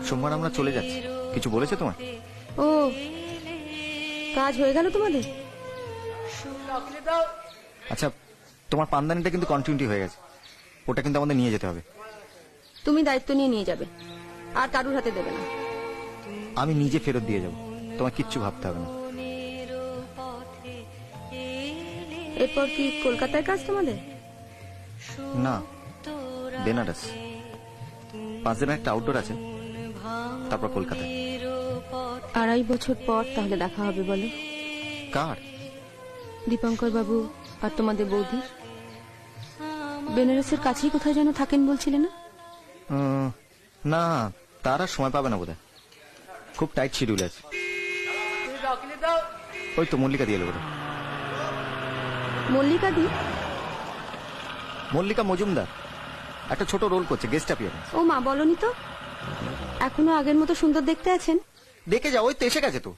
সোমবার আমরা চলে যাচ্ছি। কিছু বলেছে তোমার? ও, কাজ হয়ে গেল তোমাদের? আচ্ছা, তোমার পান্দানিটা কিন্তু কন্টিনিউটি হয়ে গেছে, ওটা কিন্তু আমাদের নিয়ে যেতে হবে। তুমি দায়িত্ব নিয়ে যাবে, আর কারুর হাতে দেবে না। আমি নিজে ফেরত দিয়ে যাব, তোমার কিচ্ছু ভাবতে হবে না। এরপর কি কলকাতায় কাজ তোমাদের? না, বেনারস। 5 দিনের একটা আউটডোর আছে, তারপর কলকাতায়। 2.5 বছর পর তাহলে দেখা হবে বলো? কার? দীপঙ্কর বাবু আর তোমাদের বৌদি বেনারসের কাছেই কোথায় যেন থাকেন বলছিলে না? না, তার আর সময় পাবে না বোধহয়, খুব টাইট শিডিউল আছে। ওই তো মল্লিকা দিয়ে এলো বোধহয়। মল্লিকা দি? মল্লিকা মজুমদার একটা ছোট রোল করছে, গেস্ট অ্যাপিয়ারেন্স। ও মা, বলনি তো। এখনো আগের মতো সুন্দর দেখতে আছেন? দেখে যাও, ওই তো এসে গেছে তো।